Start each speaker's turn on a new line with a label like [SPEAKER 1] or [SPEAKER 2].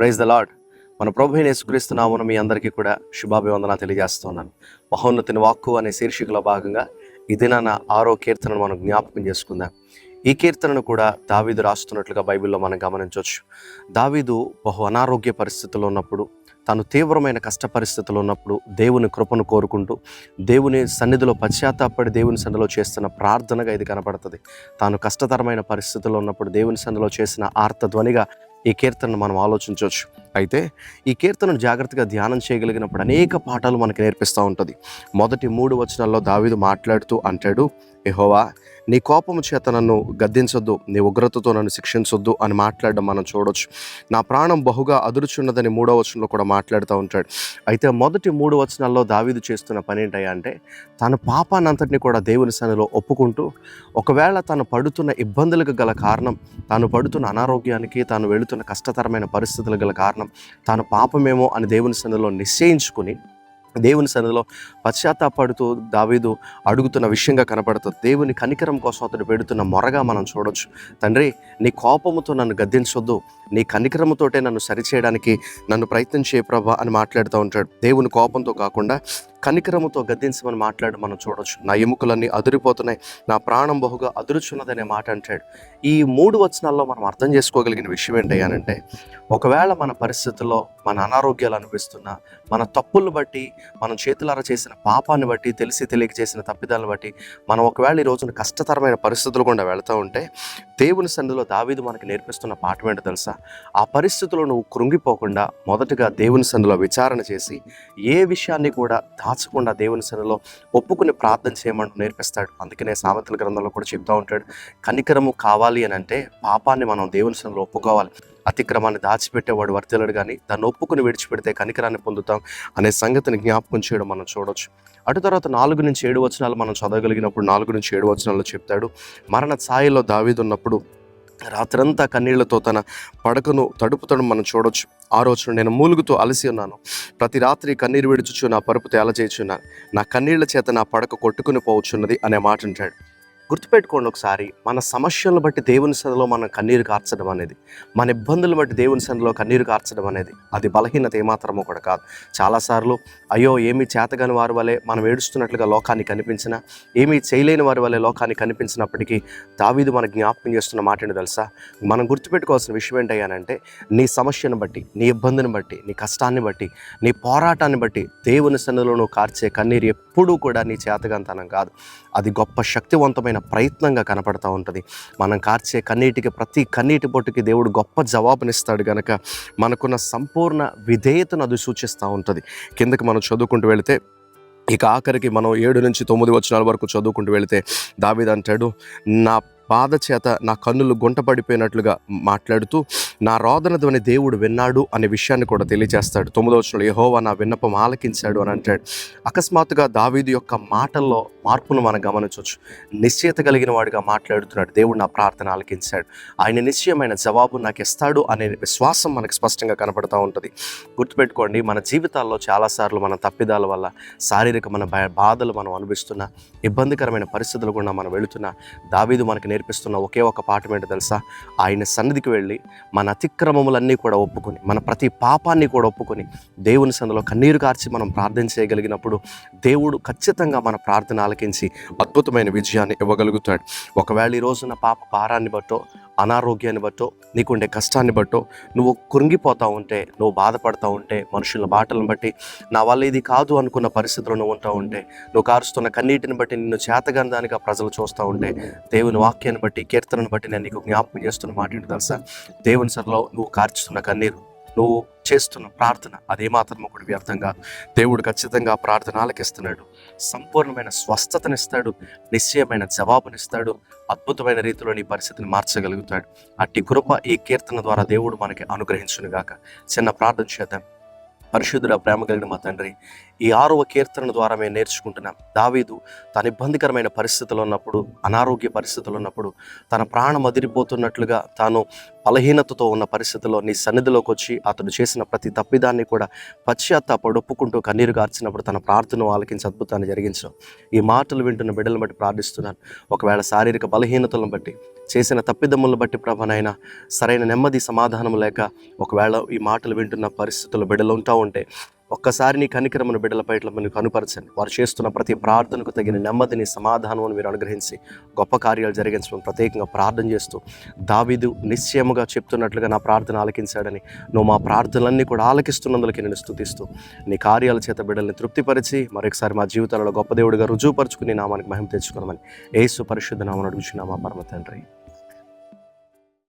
[SPEAKER 1] Praise the lord. మన ప్రభు అయిన యేసుక్రీస్తు నామమున మీ అందరికీ కూడా శుభాభివందన తెలియజేస్తున్నాను. మహోన్నతుని వాక్కు అనే శీర్షికలో భాగంగా ఈ దినాన 6వ కీర్తనను మనం జ్ఞాపకం చేసుకుందాం. ఈ కీర్తనను కూడా దావీదు రాస్తున్నట్లుగా బైబిల్లో మనం గమనించవచ్చు. దావీదు బహు అనారోగ్య పరిస్థితుల్లో ఉన్నప్పుడు, తాను తీవ్రమైన కష్ట పరిస్థితుల్లో ఉన్నప్పుడు దేవుని కృపను కోరుకుంటూ దేవుని సన్నిధిలో పశ్చాత్తాపడి దేవుని సన్నిధిలో చేస్తున్న ప్రార్థనగా ఇది కనపడుతుంది. తాను కష్టతరమైన పరిస్థితుల్లో ఉన్నప్పుడు దేవుని సన్నిధిలో చేసిన ఆర్తధ్వనిగా ఈ కీర్తనను మనం ఆలోచించవచ్చు. అయితే ఈ కీర్తనను జాగ్రత్తగా ధ్యానం చేయగలిగినప్పుడు అనేక పాఠాలు మనకు నేర్పిస్తూ ఉంటుంది. మొదటి 3 వచనాల్లో దావీదు మాట్లాడుతూ అంటాడు, యెహోవా నీ కోపము చేత నన్ను గద్దించొద్దు, నీ ఉగ్రతతో నన్ను శిక్షించొద్దు అని మాట్లాడడం మనం చూడొచ్చు. నా ప్రాణం బహుగా అదురుచున్నదని 3వ వచనంలో కూడా మాట్లాడుతూ ఉంటాడు. అయితే మొదటి 3 వచనాల్లో దావీదు చేస్తున్న పని ఏంటయ్యా అంటే, తన పాపానంతటిని కూడా దేవుని సన్నిధిలో ఒప్పుకుంటూ, ఒకవేళ తాను పడుతున్న ఇబ్బందులకు గల కారణం, తాను పడుతున్న అనారోగ్యానికి, తాను వెళుతున్న కష్టతరమైన పరిస్థితులకు గల కారణం తాను పాపమేమో అని దేవుని సన్నిధిలో నిశ్చయించుకుని దేవుని సన్నిధిలో పశ్చాత్తాపడుతూ దావీదు అడుగుతున్న విషయంగా కనపడుతుంది. దేవుని కనికరం కోసం అతడు పెడుతున్న మొరగా మనం చూడొచ్చు. తండ్రి, నీ కోపముతో నన్ను గద్దించొద్దు, నీ కనికరముతోటే నన్ను సరిచేయడానికి నన్ను ప్రయత్నం చేయ ప్రభా అని మాట్లాడుతూ ఉంటాడు. దేవుని కోపంతో కాకుండా కనికరముతో గద్దించమని మాట్లాడి మనం చూడొచ్చు. నా ఎముకలన్నీ అదిరిపోతున్నాయి, నా ప్రాణం బహుగా అదురుచున్నదనే మాట అంటాడు. ఈ 3 వచనాల్లో మనం అర్థం చేసుకోగలిగిన విషయం ఏంటయ్యానంటే, ఒకవేళ మన పరిస్థితుల్లో మన అనారోగ్యాలు అనిపిస్తున్నా, మన తప్పులను బట్టి, మనం చేతులారా చేసిన పాపాన్ని బట్టి, తెలిసి తెలియక చేసిన తప్పిదాలను బట్టి మనం ఒకవేళ ఈ రోజున కష్టతరమైన పరిస్థితులు గుండా వెళుతూ ఉంటే, దేవుని సన్నిధిలో దావీదు మనకి నేర్పిస్తున్న పాఠం ఏంటో తెలుసా? ఆ పరిస్థితుల్లో నువ్వు కృంగిపోకుండా మొదటగా దేవుని సన్నిధిలో విచారణ చేసి, ఏ విషయాన్ని కూడా దాచకుండా దేవుని సన్నిధిలో ఒప్పుకుని ప్రార్థన చేయమని నేర్పిస్తాడు. అందుకనే సామెతల గ్రంథంలో కూడా చెప్తూ ఉంటాడు, కనికరము కావాలి అని అంటే పాపాన్ని మనం దేవుని సన్నిధిలో ఒప్పుకోవాలి. అతిక్రమాన్ని దాచిపెట్టేవాడు వర్తిల్లడు, కానీ దాన్ని ఒప్పుకుని విడిచిపెడితే కనికరాన్ని పొందుతాం అనే సంగతిని జ్ఞాపకం చేయడం మనం చూడొచ్చు. అటు తర్వాత 4-7 వచనాలు మనం చదవగలిగినప్పుడు 4-7 వచనాల్లో చెప్తాడు, మరణ ఛాయలో దావీదు ఉన్నప్పుడు రాత్రంతా కన్నీళ్లతో తన పడకను తడుపుతడం మనం చూడొచ్చు. 6వ వచనం, నేను మూలుగుతూ అలసి ఉన్నాను, ప్రతి రాత్రి కన్నీరు విడుచుచు నా పరుపు తేల చేయుచున్నాను, నా కన్నీళ్ల చేత నా పడక కొట్టుకుని పోవచ్చున్నది అనే మాట అంటాడు. గుర్తుపెట్టుకోండి ఒకసారి, మన సమస్యలను బట్టి దేవుని సన్నిధిలో మనం కన్నీరు కార్చడం అనేది, మన ఇబ్బందులను బట్టి దేవుని సన్నిధిలో కన్నీరు కార్చడం అనేది అది బలహీనత ఏమాత్రమో కూడా కాదు. చాలాసార్లు అయ్యో ఏమీ చేతగాని వారి వలె మనం ఏడుస్తున్నట్లుగా లోకానికి కనిపించినా, ఏమీ చేయలేని వారి వలె లోకానికి కనిపించినప్పటికీ దావీదు మన జ్ఞాపకం చేస్తున్న మాట ఏంటో తెలుసా? మనం గుర్తుపెట్టుకోవాల్సిన విషయం ఏంటయ్యానంటే, నీ సమస్యను బట్టి, నీ ఇబ్బందిని బట్టి, నీ కష్టాన్ని బట్టి, నీ పోరాటాన్ని బట్టి దేవుని సన్నిధిలో నువ్వు కార్చే కన్నీరు ఎప్పుడూ కూడా నీ చేతగాంతనం కాదు, అది గొప్ప శక్తివంతమైన ప్రయత్నంగా కనపడతా ఉంటుంది. మనం కార్చే కన్నీటికి, ప్రతి కన్నీటి పొట్టుకి దేవుడు గొప్ప జవాబునిస్తాడు కనుక మనకున్న సంపూర్ణ విధేయతను అది సూచిస్తూ ఉంటుంది. కిందకి మనం చదువుకుంటూ వెళితే, ఇక ఆఖరికి మనం 7-9 వచనాల వరకు చదువుకుంటూ వెళితే దావీదు అంటాడు, నా బాధ చేత నా కన్నులు గుంట పడిపోయినట్లుగా మాట్లాడుతూ నా రోదన ధ్వని దేవుడు విన్నాడు అనే విషయాన్ని కూడా తెలియజేస్తాడు. 9వ వచనంలో యెహోవా నా విన్నపం ఆలకించాడు అని అంటాడు. అకస్మాత్తుగా దావీదు యొక్క మాటల్లో మార్పును మనం గమనించవచ్చు. నిశ్చయత కలిగిన వాడిగా మాట్లాడుతున్నాడు, దేవుడు నా ప్రార్థన ఆలకించాడు, ఆయన నిశ్చయమైన జవాబు నాకు ఇస్తాడు అనే విశ్వాసం మనకు స్పష్టంగా కనపడుతూ ఉంటుంది. గుర్తుపెట్టుకోండి, మన జీవితాల్లో చాలాసార్లు మన తప్పిదాల వల్ల, శారీరకమైన బాధలు మనం అనుభవిస్తున్న, ఇబ్బందికరమైన పరిస్థితులు కూడా మనం వెళుతున్న దావీదు మనకు నేర్పిస్తున్న ఒకే ఒక పాఠం ఏంటో తెలుసా? ఆయన సన్నిధికి వెళ్ళి మన అతిక్రమములన్నీ కూడా ఒప్పుకొని, మన ప్రతి పాపాన్ని కూడా ఒప్పుకొని దేవుని సన్నిధిలో కన్నీరు కార్చి మనం ప్రార్థన చేయగలిగినప్పుడు దేవుడు ఖచ్చితంగా మన ప్రార్థన ఆలకించి అద్భుతమైన విజయాన్ని ఇవ్వగలుగుతాడు. ఒకవేళ ఈ రోజున పాప భారాన్ని బట్టో, అనారోగ్యాన్ని బట్టో, నీకుండే కష్టాన్ని బట్టో నువ్వు కృంగిపోతూ ఉంటే, నువ్వు బాధపడుతూ ఉంటే, మనుషుల మాటలను బట్టి నా వల్ల ఇది కాదు అనుకున్న పరిస్థితుల్లో నువ్వు ఉంటా ఉంటే, నువ్వు కారుస్తున్న కన్నీటిని బట్టి నిన్ను చేతగాని దానిగా ప్రజలు చూస్తూ ఉంటే, దేవుని వాక్యాన్ని బట్టి, కీర్తనను బట్టి నేను నీకు జ్ఞాపకం చేస్తున్న మాట ఏంటో తెలుసా? దేవుని సన్నిధిలో నువ్వు కార్చుతున్న కన్నీరు, నువ్వు చేస్తున్న ప్రార్థన అదేమాత్రం ఒకటి వ్యర్థం కాదు. దేవుడు ఖచ్చితంగా ప్రార్థన ఆలకిస్తున్నాడు, సంపూర్ణమైన స్వస్థతనిస్తాడు, నిశ్చయమైన జవాబునిస్తాడు, అద్భుతమైన రీతిలో నీ పరిస్థితిని మార్చగలుగుతాడు. అట్టి కృప ఈ కీర్తన ద్వారా దేవుడు మనకి అనుగ్రహించును గాక. చిన్న ప్రార్థన చేద్దాం. పరిశుద్ధుడ, ప్రేమ కలిగిన మా తండ్రి, ఈ 6వ కీర్తన ద్వారా మేము నేర్చుకుంటున్నాం. దావీదు తన ఇబ్బందికరమైన పరిస్థితుల్లో ఉన్నప్పుడు, అనారోగ్య పరిస్థితుల్లో ఉన్నప్పుడు, తన ప్రాణం అదిరిపోతున్నట్లుగా తాను బలహీనతతో ఉన్న పరిస్థితుల్లో నీ సన్నిధిలోకి వచ్చి అతడు చేసిన ప్రతి తప్పిదాన్ని కూడా పశ్చాత్తాపడి ఒప్పుకుంటూ కన్నీరు గార్చినప్పుడు తన ప్రార్థన ఆలకించి అద్భుతాన్ని జరిగించాం. ఈ మాటలు వింటున్న బిడ్డలను బట్టి ప్రార్థిస్తున్నాను. ఒకవేళ శారీరక బలహీనతలను బట్టి, చేసిన తప్పిదమ్ములను బట్టి ప్రభునైనా సరైన నెమ్మది సమాధానం లేక ఒకవేళ ఈ మాటలు వింటున్న పరిస్థితుల్లో బిడ్డలు ఉంటా ఉంటే ఒక్కసారి నీ కనికరమును బిడ్డలపై ఇట్లా మీరు కనుపరచండి. వారు చేస్తున్న ప్రతి ప్రార్థనకు తగిన నెమ్మదిని సమాధానం మీరు అనుగ్రహించి గొప్ప కార్యాలు జరిగించమని ప్రత్యేకంగా ప్రార్థన చేస్తూ, దావీదు నిశ్చయముగా చెప్తున్నట్లుగా నా ప్రార్థన ఆలకించాడని, నువ్వు మా ప్రార్థనలన్నీ కూడా ఆలకిస్తున్నందులకి నేను స్తుతిస్తూ నీ కార్యాల చేత బిడ్డల్ని తృప్తిపరిచి మరొకసారి మా జీవితాలలో గొప్ప దేవుడిగా రుజువుపరుచుకుని నామానికి మహిమ తెచ్చుకోమని యేసు పరిశుద్ధ నామమున అడుగుచున్నాము మా పరమ తండ్రి.